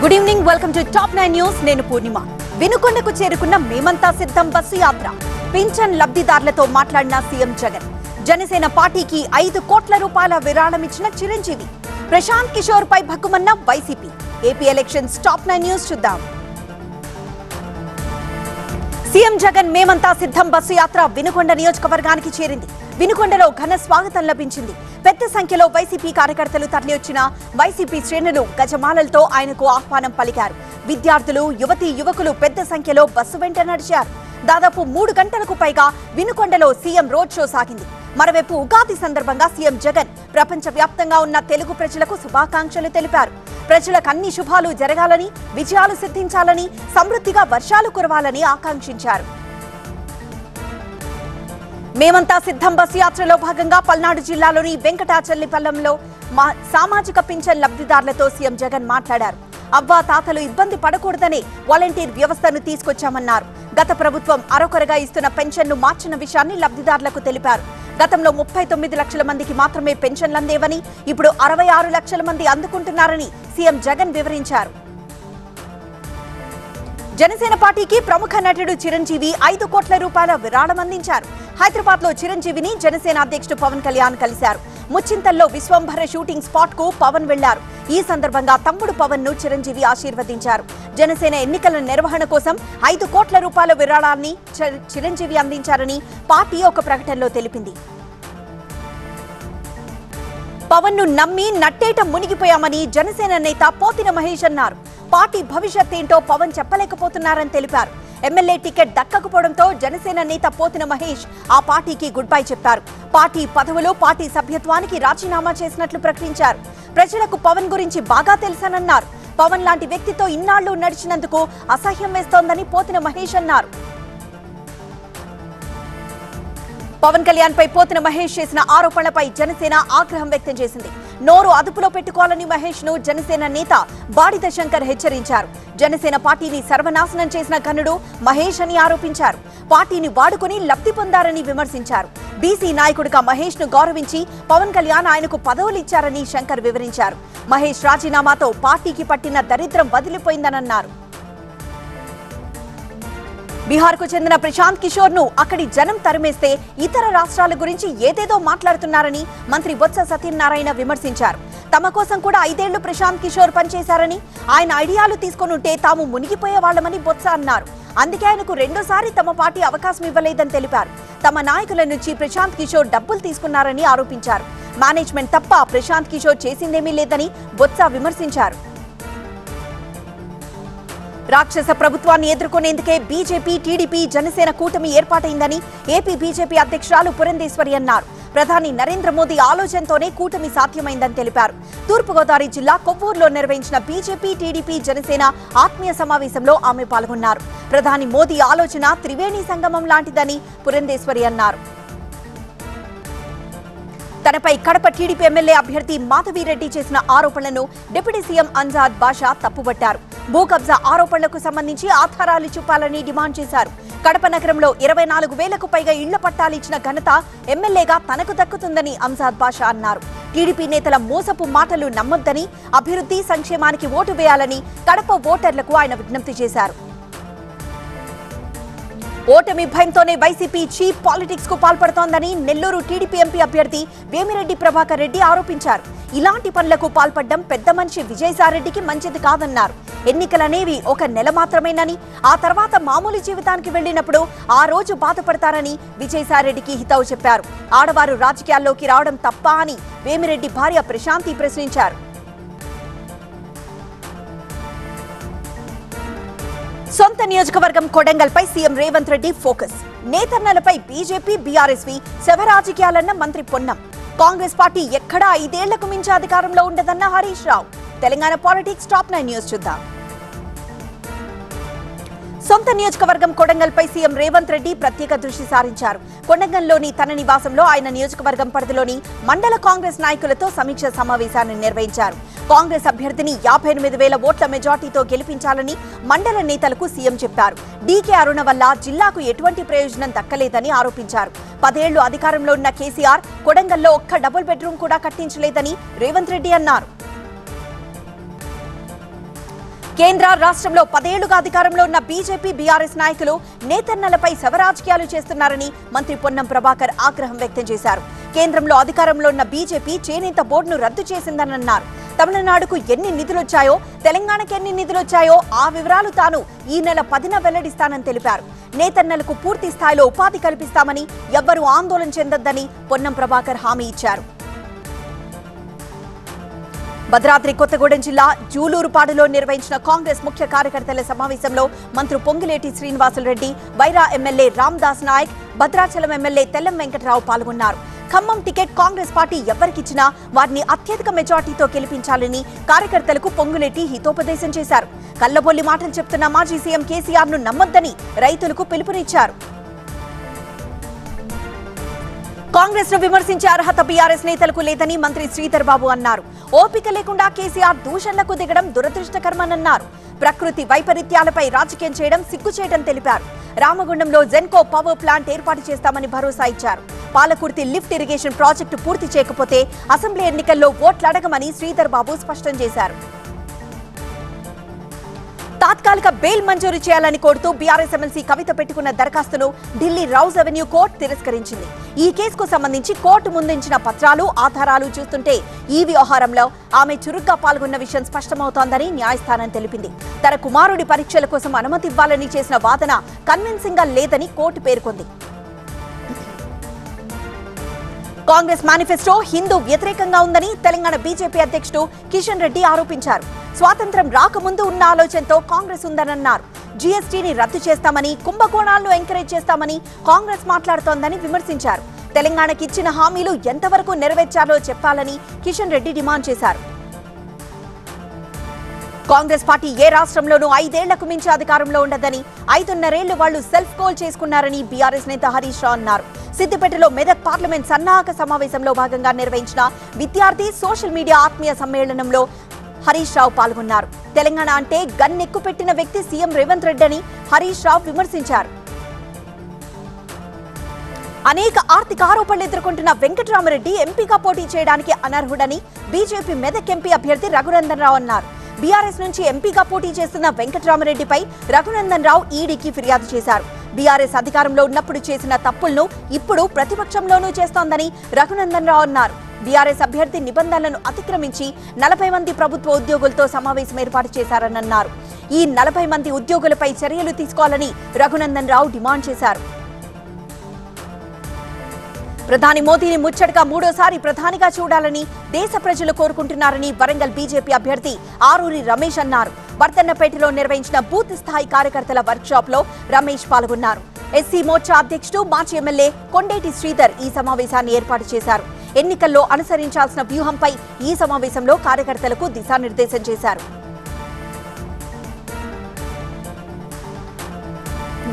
Good evening, welcome to top 9 news. నేను పూర్ణిమ. వినుకొండకు చేరుకున్న మేమంతా సిద్ధం బస్సు యాత్ర. పింఛన్ లబ్ధిదారులతో మాట్లాడిన సీఎం జగన్. జనసేన పార్టీకి 5 కోట్ల రూపాయల విరాళం ఇచ్చిన చిరంజీవి. ప్రశాంత్ కిషోర్ పై భగ్గుమన్న YCP. AP elections top 9 news చూద్దాం. సీఎం జగన్ మేమంతా సిద్ధం బస్సు యాత్ర వినుకొండ నియోజకవర్గానికి చేరింది. వినుకొండలో ఘన స్వాగతం లభించింది. పెద్ద సంఖ్యలో వైసీపీ కార్యకర్తలు తరలివచ్చిన వైసీపీ శ్రేణులు గజమాలలతో ఆయనకు ఆహ్వానం పలికారు. విద్యార్థులు, యువతీ యువకులు పెద్ద సంఖ్యలో బస్సు వెంట నడిచారు. దాదాపు 3 గంటలకు పైగా వినుకొండలో సీఎం రోడ్ షో సాగింది. మరోవైపు ఉగాది సందర్భంగా సీఎం జగన్ ప్రపంచవ్యాప్తంగా ఉన్న తెలుగు ప్రజలకు శుభాకాంక్షలు తెలిపారు. ప్రజలకు అన్ని శుభాలు జరగాలని, విజయాలు సిద్ధించాలని, సమృద్ధిగా వర్షాలు కురవాలని ఆకాంక్షించారు. మేమంతా సిద్ధం బస్సు యాత్రలో భాగంగా పల్నాడు జిల్లాలోని వెంకటాచల్లిపల్లంలో సామాజిక పింఛన్ లబ్ధిదారులతో సీఎం జగన్ మాట్లాడారు. అవ్వా తాతలు ఇబ్బంది పడకూడదనే వాలంటీర్ వ్యవస్థను తీసుకొచ్చామన్నారు. గత ప్రభుత్వం అరకొరగా ఇస్తున్న పెన్షన్ను మార్చిన విషయాన్ని లబ్ధిదారులకు తెలిపారు. గతంలో 39 లక్షల మందికి మాత్రమే పెన్షన్లు అందేవని, ఇప్పుడు 66 లక్షల మంది అందుకుంటున్నారని సీఎం జగన్ వివరించారు. జనసేన పార్టీకి ప్రముఖ నటుడు చిరంజీవి 5 కోట్ల రూపాయల విరాళం అందించారు. హైదరాబాద్ లో చిరంజీవిని జనసేన అధ్యక్షుడు పవన్ కళ్యాణ్ కలిశారు. ముచ్చింతల్లో విశ్వంభర షూటింగ్ స్పాట్ కు పవన్ వెళ్లారు. ఈ సందర్భంగా తమ్ముడు పవన్ ను చిరంజీవి ఆశీర్వదించారు. జనసేన ఎన్నికల నిర్వహణ కోసం 5 కోట్ల రూపాయల విరాళాన్ని చిరంజీవి అందించారని పార్టీ ఒక ప్రకటనలో తెలిపింది. పవన్ ను నమ్మి నట్టేట మునిగిపోయామని జనసేన నేత పోతిన మహేష్ అన్నారు. పార్టీ భవిష్యత్ ఏంటో పవన్ చెప్పలేకపోతున్నారని తెలిపారు. ఎమ్మెల్యే టికెట్ దక్కకపోవడంతో జనసేన నేత పోతిన మహేష్ ఆ పార్టీకి గుడ్ బై చెప్పారు. పార్టీ పదవులు, పార్టీ సభ్యత్వానికి రాజీనామా చేసినట్లు ప్రకటించారు. ప్రజలకు పవన్ గురించి బాగా తెలుసనన్నారు. పవన్ లాంటి వ్యక్తితో ఇన్నాళ్లు నడిచినందుకు అసహ్యం వేస్తోందని పోతిన మహేష్ అన్నారు. పవన్ కళ్యాణ్ పై పోతిన మహేష్ చేసిన ఆరోపణలపై జనసేన ఆగ్రహం వ్యక్తం చేసింది. నోరు అదుపులో పెట్టుకోవాలని మహేష్ ను జనసేన నేత బాడిద శంకర్ హెచ్చరించారు. జనసేన పార్టీని సర్వనాశనం చేసిన ఘనుడు మహేష్ అని ఆరోపించారు. పార్టీని వాడుకుని లబ్ధి పొందారని విమర్శించారు. బీసీ నాయకుడిగా మహేష్ ను గౌరవించి పవన్ కళ్యాణ్ ఆయనకు పదవులు ఇచ్చారని శంకర్ వివరించారు. మహేష్ రాజీనామాతో పార్టీకి పట్టిన దరిద్రం వదిలిపోయిందనన్నారు. బీహార్ కు చెందిన ప్రశాంత్ కిషోర్ ను అక్కడి జనం తరిమేస్తే ఇతర రాష్ట్రాల గురించి ఏదేదో మాట్లాడుతున్నారని మంత్రి బొత్స సత్యనారాయణ విమర్శించారు. తమ కోసం కూడా 5 ఏళ్లు ప్రశాంత్ కిషోర్ పనిచేశారని, ఆయన ఐడియాలు తీసుకొనుంటే తాము మునిగిపోయే వాళ్లమని బొత్స అన్నారు. అందుకే ఆయనకు రెండోసారి తమ పార్టీ అవకాశం ఇవ్వలేదని తెలిపారు. తమ నాయకుల నుంచి ప్రశాంత్ కిషోర్ డబ్బులు తీసుకున్నారని ఆరోపించారు. మేనేజ్మెంట్ తప్ప ప్రశాంత్ కిషోర్ చేసిందేమీ లేదని బొత్స విమర్శించారు. రాక్షస ప్రభుత్వాన్ని ఎదుర్కొనేందుకే బీజేపీ, టీడీపీ, జనసేన కూటమి ఏర్పాటైందని ఏపీ బీజేపీ అధ్యక్షురాలు పురంధేశ్వరి అన్నారు. ప్రధాని నరేంద్ర మోదీ ఆలోచనతోనే కూటమి సాధ్యమైందని తెలిపారు. తూర్పుగోదావరి జిల్లా కొవ్వూరులో నిర్వహించిన బీజేపీ, టీడీపీ, జనసేన ఆత్మీయ సమావేశంలో ఆమె పాల్గొన్నారు. ప్రధాని మోదీ ఆలోచన త్రివేణి సంగమం లాంటిదని పురంధేశ్వరి అన్నారు. తనపై కడప టీడీపీ ఎమ్మెల్యే అభ్యర్థి మాధవిరెడ్డి చేసిన ఆరోపణలను డిప్యూటీ సీఎం అంజాద్ బాషా తప్పుబట్టారు. భూ కబ్జా ఆరోపణలకు సంబంధించి ఆధారాలు చూపాలని డిమాండ్ చేశారు. కడప నగరంలో 24,000కు పైగా ఇళ్ల పట్టాలు ఇచ్చిన ఘనత ఎమ్మెల్యేగా తనకు దక్కుతుందని అంజాద్ బాషా అన్నారు. టీడీపీ నేతల మోసపు మాటలు నమ్మొద్దని, అభివృద్ధి, సంక్షేమానికి ఓటు వేయాలని కడప ఓటర్లకు ఆయన విజ్ఞప్తి చేశారు. ఓటమి భయంతోనే వైసీపీ చీప్ పాలిటిక్స్ కు పాల్పడుతోందని నెల్లూరు టీడీపీ ఎంపీ అభ్యర్థి వేమిరెడ్డి ప్రభాకర్ రెడ్డి ఆరోపించారు. ఇలాంటి పనులకు పాల్పడడం పెద్ద మనిషి విజయసాయిరెడ్డికి మంచిది కాదన్నారు. ఎన్నికలనేవి 1 నెల మాత్రమేనని, ఆ తర్వాత మామూలు జీవితానికి వెళ్లినప్పుడు ఆ రోజు బాధపడతారని విజయసాయిరెడ్డికి హితవు చెప్పారు. ఆడవారు రాజకీయాల్లోకి రావడం తప్పా అని వేమిరెడ్డి భార్య ప్రశాంతి ప్రశ్నించారు. సొంత నియోజకవర్గం కొడంగల్పై సీఎం రేవంత్ రెడ్డి ఫోకస్. నేతన్నలపై బీజేపీ, బీఆర్ఎస్వి శవరాజకీయాలన్న మంత్రి పొన్నం. కాంగ్రెస్ పార్టీ ఎక్కడా 5 ఏళ్లకు మించి అధికారంలో ఉండదన్న Harish Rao. Telangana politics top 9 news చూద్దాం. సొంత నియోజకవర్గం కొడంగల్పై సీఎం రేవంత్ రెడ్డి ప్రత్యేక దృష్టి సారించారు. కొడంగల్లోని తన నివాసంలో ఆయన నియోజకవర్గం పరిధిలోని మండల కాంగ్రెస్ నాయకులతో సమీక్ష సమావేశాన్ని నిర్వహించారు. కాంగ్రెస్ అభ్యర్థిని 58,000 ఓట్ల మెజార్టీతో గెలిపించాలని మండల నేతలకు సీఎం చెప్పారు. డీకే అరుణ వల్ల జిల్లాకు ఎటువంటి ప్రయోజనం దక్కలేదని ఆరోపించారు. 10 ఏళ్లు అధికారంలో ఉన్న కేసీఆర్ కొడంగల్లో ఒక్క డబుల్ బెడ్రూమ్ కూడా కట్టించలేదని రేవంత్ రెడ్డి అన్నారు. కేంద్ర రాష్ట్రంలో 10 ఏళ్లుగా అధికారంలో ఉన్న బీజేపీ బీఆర్ఎస్ నాయకులు నేతన్నలపై శవరాజకీయాలు చేస్తున్నారని మంత్రి పొన్నం ప్రభాకర్ ఆగ్రహం వ్యక్తం చేశారు. కేంద్రంలో అధికారంలో ఉన్న బీజేపీ చేనేత బోర్డును రద్దు చేసిందన్నారు. తమిళనాడుకు ఎన్ని నిధులొచ్చాయో, తెలంగాణకు ఎన్ని నిధులొచ్చాయో ఆ వివరాలు తాను ఈ నెల 10న వెల్లడిస్తానని తెలిపారు. నేతన్నలకు పూర్తి స్థాయిలో ఉపాధి కల్పిస్తామని, ఎవ్వరూ ఆందోళన చెందొద్దని పొన్నం ప్రభాకర్ హామీ ఇచ్చారు. భద్రాద్రి కొత్తగూడెం జిల్లా జూలూరుపాడులో నిర్వహించిన కాంగ్రెస్ ముఖ్య కార్యకర్తల సమావేశంలో మంత్రి పొంగులేటి శ్రీనివాసులరెడ్డి, వైరా ఎమ్మెల్యే రామ్దాస్ నాయక్, భద్రాచలం ఎమ్మెల్యే తెల్లం వెంకట్రావు పాల్గొన్నారు. ఖమ్మం టికెట్ కాంగ్రెస్ పార్టీ ఎవరికిచ్చినా వారిని అత్యధిక మెజార్టీతో గెలిపించాలని కార్యకర్తలకు పొంగులేటి హితోపదేశం చేశారు. కల్లబొల్లి మాటలు చెప్తున్న మాజీ సీఎం కేసీఆర్ ను నమ్మొద్దని రైతులకు పిలుపునిచ్చారు. కాంగ్రెస్ ను విమర్శించే అర్హత బీఆర్ఎస్ నేతలకు లేదని మంత్రి శ్రీధర్ బాబు అన్నారు. ఓపిక లేకుండా కేసీఆర్ దూషణలకు దిగడం దురదృష్టకరమన్నారు. ప్రకృతి వైపరీత్యాలపై రాజకీయం చేయడం సిగ్గుచేయడం తెలిపారు. రామగుండంలో జెన్కో పవర్ ప్లాంట్ ఏర్పాటు చేస్తామని భరోసా ఇచ్చారు. పాలకుర్తి లిఫ్ట్ ఇరిగేషన్ ప్రాజెక్టు పూర్తి చేయకపోతే అసెంబ్లీ ఎన్నికల్లో ఓట్లు అడగమని శ్రీధర్ బాబు స్పష్టం చేశారు. తాత్కాలిక బెయిల్ మంజూరు చేయాలని కోరుతూ బీఆర్ఎస్ ఎమ్మెల్సీ కవిత పెట్టుకున్న దరఖాస్తును ఢిల్లీ రౌజ్ అవెన్యూ కోర్టు తిరస్కరించింది. ఈ కేసుకు సంబంధించి కోర్టు ముందుంచిన పత్రాలు, ఆధారాలు చూస్తుంటే ఈ వ్యవహారంలో ఆమె చురుగ్గా పాల్గొన్న విషయం స్పష్టమవుతోందని న్యాయస్థానం తెలిపింది. తన కుమారుడి పరీక్షల కోసం అనుమతి ఇవ్వాలని చేసిన వాదన కన్విన్సింగ్ గా లేదని కోర్టు పేర్కొంది. కాంగ్రెస్ మేనిఫెస్టో హిందూ వ్యతిరేకంగా ఉందని తెలంగాణ బీజేపీ అధ్యక్షుడు కిషన్ రెడ్డి ఆరోపించారు. స్వాతంత్ర్యం రాకముందు ఉన్న ఆలోచనతో కాంగ్రెస్ ఉందన్నారు. జీఎస్టీని రద్దు చేస్తామని, కుంభకోణాలను ఎంకరేజ్ చేస్తామని కాంగ్రెస్ మాట్లాడుతోందని విమర్శించారు. తెలంగాణకి ఇచ్చిన హామీలు ఎంతవరకు నెరవేర్చాలో చెప్పాలని కిషన్ రెడ్డి డిమాండ్ చేశారు. కాంగ్రెస్ పార్టీ ఏ రాష్ట్రంలోనూ 5 ఏళ్లకు మించి అధికారంలో ఉండదని, 5.5 ఏళ్లు వాళ్లు సెల్ఫ్ గోల్ చేసుకున్నారని బీఆర్ఎస్ నేత హరీష్ రావు అన్నారు. సిద్దిపేటలో మెదక్ పార్లమెంట్ సన్నాహక సమావేశంలో భాగంగా నిర్వహించిన విద్యార్థి సోషల్ మీడియా ఆత్మీయ సమ్మేళనంలో హరీష్ రావు పాల్గొన్నారు. తెలంగాణ అంటే గన్నెక్కు పెట్టిన వ్యక్తి సీఎం రేవంత్ రెడ్డి అని హరీష్ రావు విమర్శించారు. అనేక ఆర్థిక ఆరోపణలు ఎదుర్కొంటున్న వెంకట్రామరెడ్డి ఎంపీగా పోటీ చేయడానికి అనర్హుడని బీజేపీ మెదక్ ఎంపీ అభ్యర్థి రఘునందన్ రావు అన్నారు. బీఆర్ఎస్ నుంచి ఎంపీగా పోటీ చేస్తున్న వెంకట్రామరెడ్డిపై రఘునందన్ రావు ఈడీకి ఫిర్యాదు చేశారు. బీఆర్ఎస్ అధికారంలో ఉన్నప్పుడు చేసిన తప్పులను ఇప్పుడు ప్రతిపక్షంలోనూ చేస్తోందని రఘునందన్ రావు అన్నారు. బీఆర్ఎస్ అభ్యర్థి నిబంధనలను అతిక్రమించి 40 మంది ప్రభుత్వ ఉద్యోగులతో సమావేశం ఏర్పాటు చేశారని అన్నారు. ఈ 40 మంది ఉద్యోగులపై చర్యలు తీసుకోవాలని రఘునందన్ రావు డిమాండ్ చేశారు. ప్రధాని మోదీని ముచ్చటగా 3వ ప్రధానిగా చూడాలని దేశ ప్రజలు కోరుకుంటున్నారని వరంగల్ బీజేపీ అభ్యర్థి ఆరూరి రమేష్ అన్నారు. వర్ధన్నపేటలో నిర్వహించిన బూత్ స్థాయి కార్యకర్తల వర్క్షాప్ లో రమేష్ పాల్గొన్నారు. ఎస్సీ మోర్చా అధ్యక్షుడు మాజీ ఎమ్మెల్యే కొండేటి శ్రీధర్ ఈ సమావేశాన్ని ఏర్పాటు చేశారు. ఎన్నికల్లో అనుసరించాల్సిన వ్యూహంపై ఈ సమావేశంలో కార్యకర్తలకు దిశానిర్దేశం చేశారు.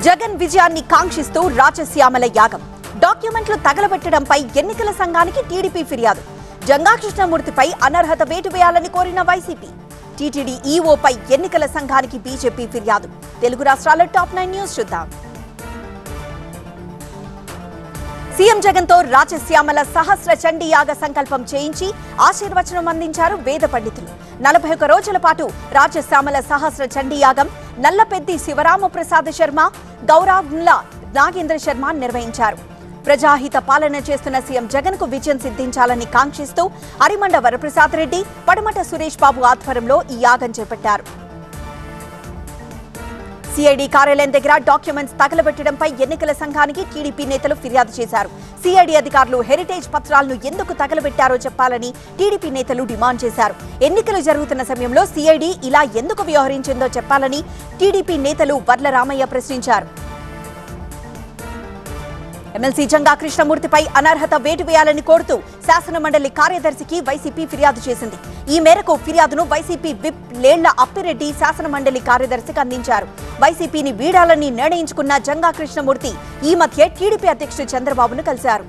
జగన్ విజయాన్ని కాంక్షిస్తూ రాజశ్యామల యాగం, డాక్యుమెంట్లు తగలబెట్టడంపై ఎన్నికల సంఘానికి టీడీపీ ఫిర్యాదు. జంగా కృష్ణమూర్తిపై అనర్హత వేటు వేయాలని కోరిన వైసీపీ. టీటీడీ ఈఓపై ఎన్నికల సంఘానికి బీజేపీ ఫిర్యాదు. తెలుగు రాష్ట్రాల టాప్ 9 న్యూస్ చూద్దాం. సీఎం జగన్ తో రాజశ్యామల సహస్ర చండీ యాగ సంకల్పం చేయించి ఆశీర్వచనం అందించారు వేద పండితులు. 41 రోజుల పాటు రాజశ్యామల సహస్ర చండీ యాగం నల్లపెద్ది శివరామప్రసాద్ శర్మ, గౌరవ్ల నాగేంద్ర శర్మ నిర్వహించారు. ప్రజాహిత పాలన చేస్తున్న సీఎం జగన్ కు విజయం సిద్ధించాలని కాంక్షిస్తూ అరిమండ వరప్రసాద్ రెడ్డి, పడమట సురేష్ బాబు ఆధ్వర్యంలో ఈ యాగం చేపట్టారు. సిఐడి కార్యాలయం దగ్గర డాక్యుమెంట్స్ తగలబెట్టడంపై ఎన్నికల సంఘానికి టీడీపీ నేతలు ఫిర్యాదు చేశారు. సిఐడి అధికారులు హెరిటేజ్ పత్రాలను ఎందుకు తగలబెట్టారో చెప్పాలని టీడీపీ నేతలు డిమాండ్ చేశారు. ఎన్నికలు జరుగుతున్న సమయంలో సిఐడి ఇలా ఎందుకు వ్యవహరించిందో చెప్పాలని టీడీపీ నేతలు వర్ల రామయ్య ప్రశ్నించారు. ఎమ్మెల్సీ జంగా కృష్ణమూర్తిపై అనర్హత వేటు వేయాలని కోరుతూ శాసనమండలి కార్యదర్శికి వైసీపీ ఫిర్యాదు చేసింది. ఈ మేరకు ఫిర్యాదును వైసీపీ విప్ లేళ్ల అప్పిరెడ్డి శాసనమండలి కార్యదర్శికి అందించారు. వైసీపీని వీడాలని నిర్ణయించుకున్న జంగా కృష్ణమూర్తి ఈ మధ్య టీడీపీ అధ్యక్షుడు చంద్రబాబును కలిశారు.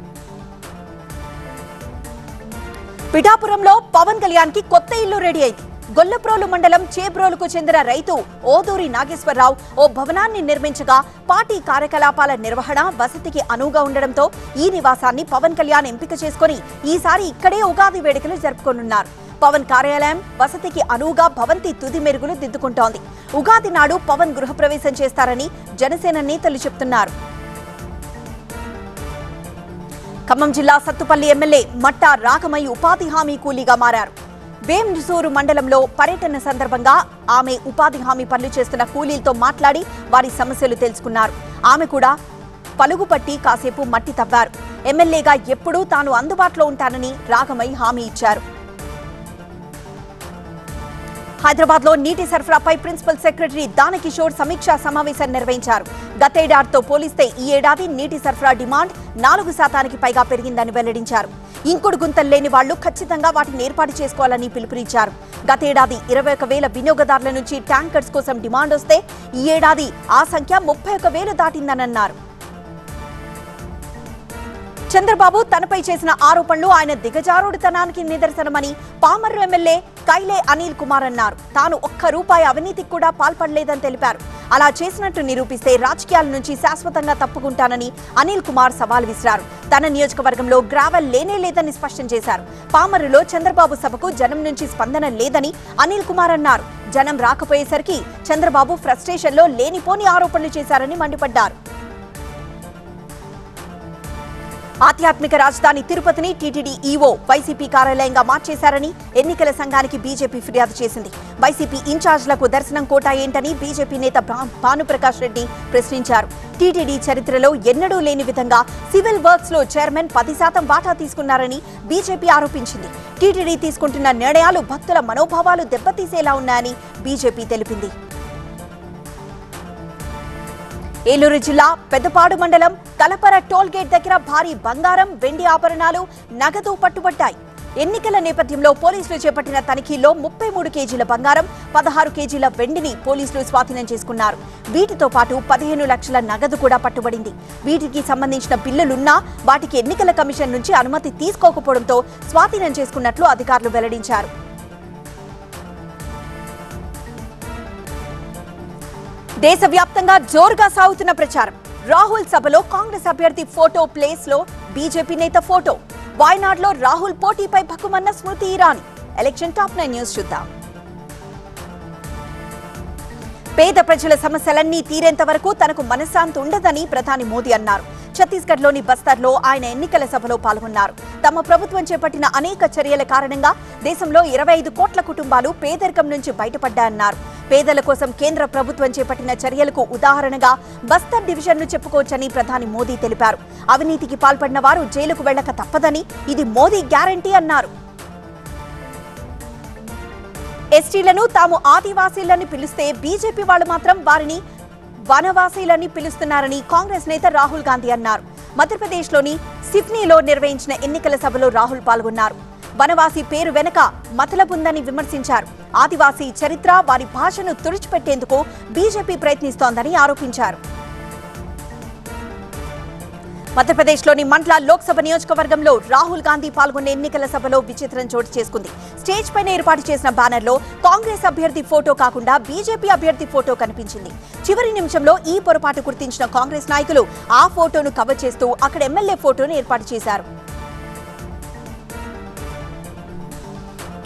పిఠాపురంలో పవన్ కళ్యాణ్ కి కొత్త ఇల్లు రెడీ అయింది. గొల్లప్రోలు మండలం చేబ్రోలుకు చెందిన రైతు ఓదూరి నాగేశ్వరరావు ఓ భవనాన్ని నిర్మించగా పార్టీ కార్యకలాపాల నిర్వహణ, వసతికి అనువుగా ఉండడంతో ఈ నివాసాన్ని పవన్ కళ్యాణ్ ఎంపిక చేసుకుని ఈసారి ఇక్కడే ఉగాది వేడుకలు జరుపుకోనున్నారు. పవన్ కార్యాలయం వసతికి అనువుగా భవంతి తుది మెరుగులు దిద్దుకుంటోంది. ఉగాది నాడు పవన్ గృహప్రవేశం చేస్తారని జనసేన నేతలు చెప్తున్నారు. ఖమ్మం జిల్లా సత్తుపల్లి ఎమ్మెల్యే మట్టా రాఘమయ్య ఉపాధి హామీ కూలీగా మారారు. వేంసూరు మండలంలో పర్యటన సందర్భంగా ఆమె ఉపాధి హామీ పనులు చేస్తున్న కూలీలతో మాట్లాడి వారి సమస్యలు తెలుసుకున్నారు. ఆమె కూడా పలుగుపట్టి కాసేపు మట్టి తవ్వారు. ఎమ్మెల్యేగా ఎప్పుడూ తాను అందుబాటులో ఉంటానని రాఘమయ్య హామీ ఇచ్చారు. హైదరాబాద్ లో నీటి సరఫరాపై ప్రిన్సిపల్ సెక్రటరీ దానకిషోర్ సమీక్షా సమావేశం నిర్వహించారు. గతేడాదితో పోలిస్తే ఈ ఏడాది నీటి సరఫరా డిమాండ్ 4% పైగా పెరిగిందని వెల్లడించారు. ఇంకుడు గుంతలు లేని వాళ్లు ఖచ్చితంగా వాటిని ఏర్పాటు చేసుకోవాలని పిలుపునిచ్చారు. గతేడాది 21,000 వినియోగదారుల నుంచి ట్యాంకర్స్ కోసం డిమాండ్ వస్తే ఈ ఏడాది ఆ సంఖ్య 31,000 దాటిందన్నారు. చంద్రబాబు తనపై చేసిన ఆరోపణలు ఆయన దిగజారుడుతనానికి నిదర్శనమని పామర్రు ఎమ్మెల్యే కైలే అనిల్ కుమార్ అన్నారు. తాను ₹1 అవినీతికి కూడా పాల్పడలేదని తెలిపారు. అలా చేసినట్టు నిరూపిస్తే రాజకీయాల నుంచి శాశ్వతంగా తప్పుకుంటానని అనిల్ కుమార్ సవాల్ విసిరారు. తన నియోజకవర్గంలో గ్రావెల్ లేనే లేదని స్పష్టం చేశారు. పామర్రులో చంద్రబాబు సభకు జనం నుంచి స్పందన లేదని అనిల్ కుమార్ అన్నారు. జనం రాకపోయేసరికి చంద్రబాబు ఫ్రస్ట్రేషన్లో లేనిపోని ఆరోపణలు చేశారని మండిపడ్డారు. ఆధ్యాత్మిక రాజధాని తిరుపతిని టీటీడీ ఈవో వైసీపీ కార్యాలయంగా మార్చేశారని ఎన్నికల సంఘానికి బీజేపీ ఫిర్యాదు చేసింది. వైసీపీ ఇన్ఛార్జ్లకు దర్శనం కోటా ఏంటని బీజేపీ నేత భానుప్రకాష్ రెడ్డి ప్రశ్నించారు. టీటీడీ చరిత్రలో ఎన్నడూ లేని విధంగా సివిల్ వర్క్స్ లో చైర్మన్ 10% వాటా తీసుకున్నారని బీజేపీ ఆరోపించింది. టీటీడీ తీసుకుంటున్న నిర్ణయాలు భక్తుల మనోభావాలు దెబ్బతీసేలా ఉన్నాయని బీజేపీ తెలిపింది. ఏలూరు జిల్లా పెద్దపాడు మండలం కలపర టోల్ గేట్ దగ్గర భారీ బంగారం, వెండి ఆభరణాలు, నగదు పట్టుబడ్డాయి. ఎన్నికల నేపథ్యంలో పోలీసులు చేపట్టిన తనిఖీల్లో 33 కేజీల బంగారం, 16 కేజీల వెండిని పోలీసులు స్వాధీనం చేసుకున్నారు. వీటితో పాటు 15 లక్షల నగదు కూడా పట్టుబడింది. వీటికి సంబంధించిన బిల్లులున్నా వాటికి ఎన్నికల కమిషన్ నుంచి అనుమతి తీసుకోకపోవడంతో స్వాధీనం చేసుకున్నట్లు అధికారులు వెల్లడించారు. దేశవ్యాప్తంగా జోరుగా సాగుతున్న ప్రచారం. రాహుల్ సభలో కాంగ్రెస్ అభ్యర్థి ఫోటో ప్లేస్ లో బీజేపీ నేత photo. వాయనాడ్లో Rahul పోటీపై భగ్గుమన్న Smriti Irani. Election top 9 news చూద్దాం. పేద ప్రజల సమస్యలన్నీ తీరేంత వరకు తనకు మనశ్శాంతి ఉండదని ప్రధాని మోదీ అన్నారు. ఛత్తీస్గఢ్లోని బస్తర్లో ఆయన ఎన్నికల సభలో పాల్గొన్నారు. తమ ప్రభుత్వం చేపట్టిన అనేక చర్యల కారణంగా దేశంలో 25 కోట్ల కుటుంబాలు పేదరికం నుంచి బయటపడ్డాయన్నారు. పేదల కోసం కేంద్ర ప్రభుత్వం చేపట్టిన చర్యలకు ఉదాహరణగా బస్తర్ డివిజన్ను చెప్పుకోవచ్చని ప్రధాని మోదీ తెలిపారు. అవినీతికి పాల్పడిన వారు జైలుకు వెళ్లక తప్పదని, ఇది మోదీ గ్యారంటీ అన్నారు. ఎస్టీలను తాము ఆదివాసీలని పిలిస్తే బీజేపీ వాళ్ళు మాత్రం వారిని వనవాసీలని పిలుస్తున్నారని కాంగ్రెస్ నేత రాహుల్ గాంధీ అన్నారు. మధ్యప్రదేశ్లోని సిఫ్నీలో నిర్వహించిన ఎన్నికల సభలో రాహుల్ పాల్గొన్నారు. వనవాసి పేరు వెనుక మతలబుందని విమర్శించారు. ఆదివాసీ చరిత్ర, వారి భాషను తుడిచిపెట్టేందుకు బీజేపీ ప్రయత్నిస్తోందని ఆరోపించారు. మధ్యప్రదేశ్లోని మండ్లా లోక్సభ నియోజకవర్గంలో రాహుల్ గాంధీ పాల్గొన్న ఎన్నికల సభలో విచిత్రం చోటు చేసుకుంది. స్టేజ్ పైన ఏర్పాటు చేసిన బ్యానర్లో కాంగ్రెస్ అభ్యర్థి ఫోటో కాకుండా బీజేపీ అభ్యర్థి ఫోటో కనిపించింది. చివరి నిమిషంలో ఈ పొరపాటు గుర్తించిన కాంగ్రెస్ నాయకులు ఆ ఫోటోను కవర్ చేస్తూ అక్కడ ఎమ్మెల్యే ఫోటోను ఏర్పాటు చేశారు.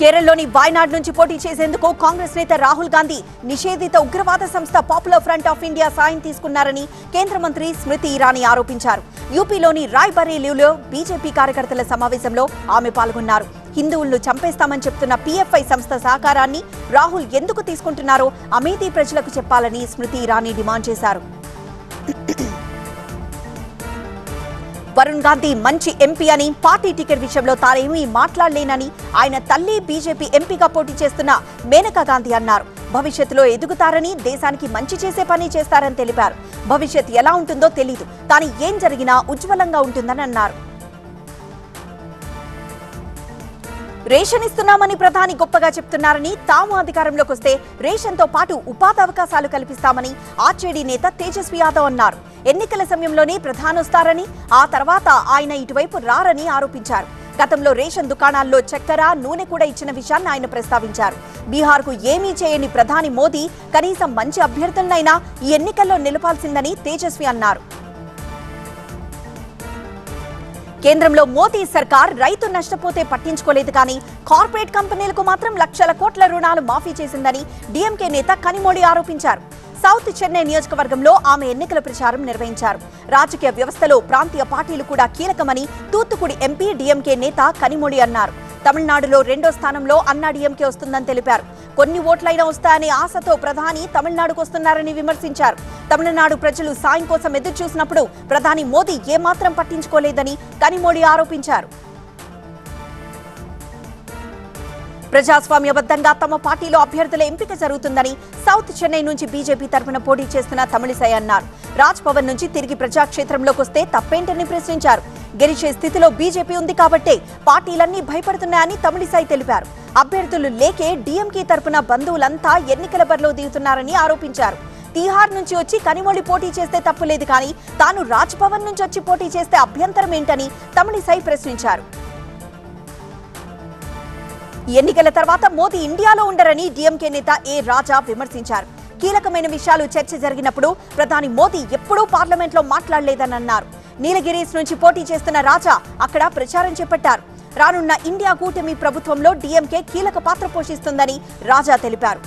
కేరళలోని వాయనాడ్ నుంచి పోటీ చేసేందుకు కాంగ్రెస్ నేత రాహుల్ గాంధీ నిషేధిత ఉగ్రవాద సంస్థ పాపులర్ ఫ్రంట్ ఆఫ్ ఇండియా సాయం తీసుకున్నారని కేంద్ర మంత్రి స్మృతి ఇరానీ ఆరోపించారు. యూపీలోని రాయ్బరేలీలో బీజేపీ కార్యకర్తల సమావేశంలో ఆమె పాల్గొన్నారు. హిందువులను చంపేస్తామని చెప్తున్న పీఎఫ్ఐ సంస్థ సహకారాన్ని రాహుల్ ఎందుకు తీసుకుంటున్నారో అమేథీ ప్రజలకు చెప్పాలని స్మృతి ఇరానీ డిమాండ్ చేశారు. వరుణ్ గాంధీ మంచి ఎంపీ అని, పార్టీ టికెట్ విషయంలో తానేమీ మాట్లాడలేనని ఆయన తల్లి బీజేపీ ఎంపీగా పోటీ చేస్తున్న మేనకా గాంధీ అన్నారు. భవిష్యత్తులో ఎదుగుతారని, దేశానికి మంచి చేసే పని చేస్తారని తెలిపారు. భవిష్యత్ ఎలా ఉంటుందో తెలీదు, కానీ ఏం జరిగినా ఉజ్వలంగా ఉంటుందని అన్నారు. రేషన్ ఇస్తున్నామని ప్రధాని గొప్పగా చెప్తున్నారని, తాము అధికారంలోకి వస్తే రేషన్తో పాటు ఉపాధి అవకాశాలు కల్పిస్తామని ఆర్జేడీ నేత తేజస్వి యాదవ్ అన్నారు. ఎన్నికల సమయంలోనే ప్రధాని వస్తారని, ఆ తర్వాత ఆయన ఇటువైపు రారని ఆరోపించారు. గతంలో రేషన్ దుకాణాల్లో చక్కెర, నూనె కూడా ఇచ్చిన విషయాన్ని ఆయన ప్రస్తావించారు. బీహార్కు ఏమీ చేయని ప్రధాని మోదీ కనీసం మంచి అభ్యర్థులనైనా ఈ ఎన్నికల్లో నిలపాల్సిందని తేజస్వి అన్నారు. కేంద్రంలో మోదీ సర్కార్ రైతు నష్టపోతే పట్టించుకోలేదు కానీ కార్పొరేట్ కంపెనీలకు మాత్రం లక్షల కోట్ల రుణాలు మాఫీ చేసిందని డీఎంకే నేత కనిమొళి ఆరోపించారు. సౌత్ చెన్నై నియోజకవర్గంలో ఆమె ఎన్నికల ప్రచారం నిర్వహించారు. రాజకీయ వ్యవస్థలో ప్రాంతీయ పార్టీలు కూడా కీలకమని తూత్తుకుడి ఎంపీ డీఎంకే నేత కనిమొళి అన్నారు. తమిళనాడులో 2వ స్థానంలో అన్నా డీఎంకే వస్తుందని తెలిపారు. కొన్ని ఓట్లైనా వస్తాయనే ఆశతో ప్రధాని తమిళనాడుకు వస్తున్నారని విమర్శించారు. తమిళనాడు ప్రజలు సాయం కోసం ఎదురు చూసినప్పుడు ప్రధాని మోదీ ఏమాత్రం పట్టించుకోలేదని కనిమొళి ఆరోపించారు. ప్రజాస్వామ్యబద్ధంగా తమ పార్టీలో అభ్యర్థుల ఎంపిక జరుగుతుందని సౌత్ చెన్నై నుంచి బీజేపీ తరఫున పోటీ చేస్తున్న తమిళిసై అన్నారు. రాజ్ భవన్ నుంచి తిరిగి ప్రజాక్షేత్రంలోకి వస్తే తప్పేంటని ప్రశ్నించారు. గెలిచే స్థితిలో బీజేపీ ఉంది కాబట్టే పార్టీలన్నీ భయపడుతున్నాయని తమిళిసై తెలిపారు. అభ్యర్థులు లేకే డీఎంకే తరఫున బంధువులంతా ఎన్నికల బరిలో దిగుతున్నారని ఆరోపించారు. తీహార్ నుంచి వచ్చి కనిమొళి పోటీ చేస్తే తప్పులేదు కానీ తాను రాజ్ భవన్ నుంచి వచ్చి పోటీ చేస్తే అభ్యంతరం ఏంటని తమిళిసై ప్రశ్నించారు. ఎన్నికల తర్వాత మోదీ ఇండియాలో ఉండరని డీఎంకే నేత ఏ రాజా విమర్శించారు. కీలకమైన విషయాలు చర్చ జరిగినప్పుడు ప్రధాని మోదీ ఎప్పుడూ పార్లమెంట్లో మాట్లాడలేదని అన్నారు. నీలగిరీస్ నుంచి పోటీ చేస్తున్న రాజా అక్కడ ప్రచారం చేపట్టారు. రానున్న ఇండియా కూటమి ప్రభుత్వంలో డీఎంకే కీలక పాత్ర పోషిస్తుందని రాజా తెలిపారు.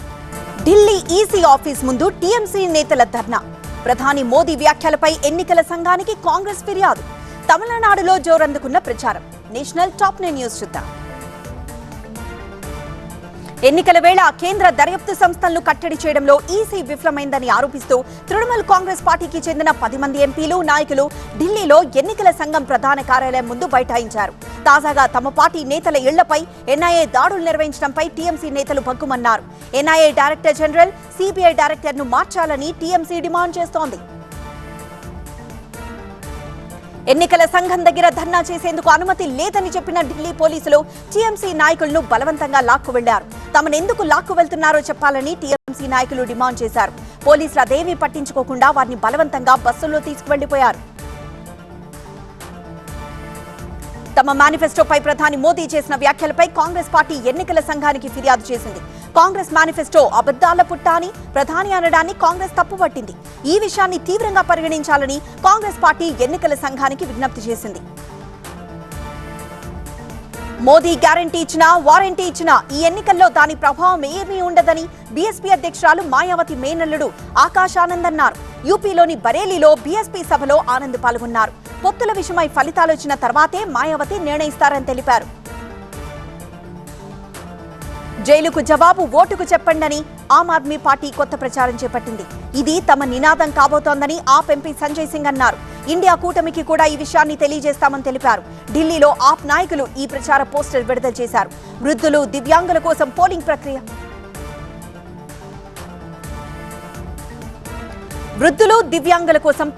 ఢిల్లీ ఈసీ ఆఫీస్ ముందు టీఎంసీ నేతల ధర్నా. ప్రధాని మోదీ వ్యాఖ్యలపై ఎన్నికల సంఘానికి కాంగ్రెస్ ఫిర్యాదు. తమిళనాడులో జోరందుకున్న ప్రచారం. నేషనల్ టాప్ 9 న్యూస్ చూద్దాం. ఎన్నికల వేళ కేంద్ర దర్యాప్తు సంస్థలను కట్టడి చేయడంలో ఈసీ విఫలమైందని ఆరోపిస్తూ తృణమూల్ కాంగ్రెస్ పార్టీకి చెందిన 10 మంది ఎంపీలు, నాయకులు ఢిల్లీలో ఎన్నికల సంఘం ప్రధాన కార్యాలయం ముందు బైఠాయించారు. తాజాగా తమ పార్టీ నేతల ఇళ్లపై ఎన్ఐఏ దాడులు నిర్వహించడంపై టీఎంసీ నేతలు భగ్గుమన్నారు. ఎన్ఐఏ డైరెక్టర్ జనరల్, సిబిఐ డైరెక్టర్ను మార్చాలని టీఎంసీ డిమాండ్ చేస్తోంది. ఎన్నికల సంఘం దగ్గర ధర్నా చేసేందుకు అనుమతి లేదని చెప్పిన ఢిల్లీ పోలీసులు టీఎంసీ నాయకులను బలవంతంగా లాక్కు వెళ్లారు. తమనెందుకు లాక్కు వెళ్తున్నారో చెప్పాలని టీఎంసీ నాయకులు డిమాండ్ చేశారు. పోలీసులు అదేమీ పట్టించుకోకుండా వారిని బలవంతంగా బస్సుల్లో తీసుకువెళ్లిపోయారు. తమ మేనిఫెస్టోపై ప్రధాని మోదీ చేసిన వ్యాఖ్యలపై కాంగ్రెస్ పార్టీ ఎన్నికల సంఘానికి ఫిర్యాదు చేసింది. కాంగ్రెస్ మేనిఫెస్టో అబద్దాల పుట్ట అని ప్రధాని అనడాన్ని కాంగ్రెస్ తప్పుపట్టింది. ఈ విషయాన్ని తీవ్రంగా పరిగణించాలని కాంగ్రెస్ పార్టీ ఎన్నికల సంఘానికి విజ్ఞప్తి చేసింది. మోదీ గ్యారంటీ ఇచ్చినా, వారంటీ ఇచ్చినా ఈ ఎన్నికల్లో దాని ప్రభావం ఏమీ ఉండదని బీఎస్పీ అధ్యక్షురాలు మాయావతి మేనల్లుడు ఆకాష్ ఆనంద్ అన్నారు. యూపీలోని బరేలీలో బీఎస్పీ సభలో ఆనంద్ పాల్గొన్నారు. పొత్తుల విషయమై ఫలితాలు వచ్చిన తర్వాతే మాయావతి నిర్ణయిస్తారని తెలిపారు. జైలుకు జవాబు ఓటుకు చెప్పండని ఆమ్ ఆద్మీ పార్టీ కొత్త ప్రచారం చేపట్టింది. ఇది తమ నినాదం కాబోతోందని ఆప్ ఎంపీ సంజయ్ సింగ్ అన్నారు. ఇండియా కూటమికి కూడా ఈ విషయాన్ని తెలియజేస్తామని తెలిపారు. ఢిల్లీలో ఆప్ నాయకులు ఈ ప్రచార పోస్టర్ విడుదల చేశారు. వృద్ధులు, దివ్యాంగుల కోసం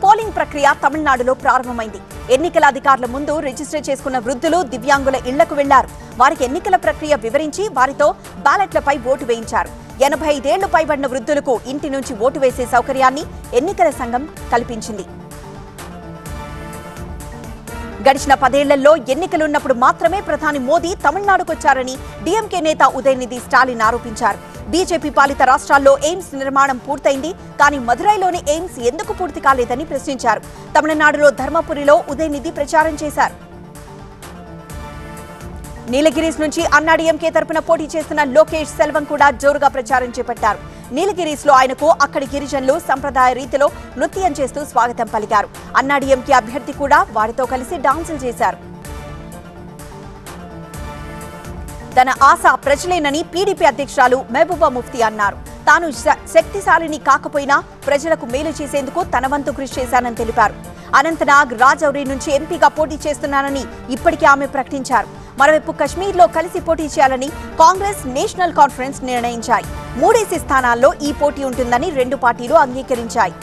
పోలింగ్ ప్రక్రియ తమిళనాడులో ప్రారంభమైంది. ఎన్నికల అధికారుల ముందు రిజిస్టర్ చేసుకున్న వృద్ధులు, దివ్యాంగుల ఇళ్లకు వెళ్లారు. వారికి ఎన్నికల ప్రక్రియ వివరించి వారితో బ్యాలెట్లపై ఓటు వేయించారు. 85 ఏళ్లు పైబడిన వృద్ధులకు ఇంటి నుంచి ఓటు వేసే సౌకర్యాన్ని ఎన్నికల సంఘం కల్పించింది. గడిచిన 10 ఏళ్లలో ఎన్నికలున్నప్పుడు మాత్రమే ప్రధాని మోదీ తమిళనాడుకొచ్చారని డీఎంకే నేత ఉదయనిధి స్టాలిన్ ఆరోపించారు. బీజేపీ పాలిత రాష్ట్రాల్లో ఎయిమ్స్ నిర్మాణం పూర్తయింది కానీ మదురైలోని ఎయిమ్స్ ఎందుకు పూర్తి కాలేదని ప్రశ్నించారు. తమిళనాడులో ధర్మపురిలో ఉదయనిధి ప్రచారం చేశారు. నీలగిరీస్ నుంచి అన్నా డీఎంకే తరపున పోటీ చేస్తున్న లోకేష్ సెల్వం కూడా జోరుగా ప్రచారం చేపట్టారు. నీలగిరీస్ లో ఆయనకు అక్కడి గిరిజనులు సంప్రదాయ రీతిలో నృత్యం చేస్తూ స్వాగతం పలికారు. అన్నా డీఎంకే అభ్యర్థి కూడా వారితో కలిసి డాన్సులు చేశారు. తన ఆశ ప్రజలేనని పీడీపీ అధ్యక్షురాలు మహబూబా ముఫ్తీ అన్నారు. తాను శక్తిశాలిని కాకపోయినా ప్రజలకు మేలు చేసేందుకు తన వంతు కృషి చేశానని తెలిపారు. అనంతనాగ్, రాజౌరి నుంచి ఎంపీగా పోటీ చేస్తున్నానని ఇప్పటికే ఆమె ప్రకటించారు. మరోవైపు కశ్మీర్లో కలిసి పోటీ చేయాలని కాంగ్రెస్, నేషనల్ కాన్ఫరెన్స్ నిర్ణయించాయి. 3 స్థానాల్లో ఈ పోటీ ఉంటుందని 2 పార్టీలు అంగీకరించాయి.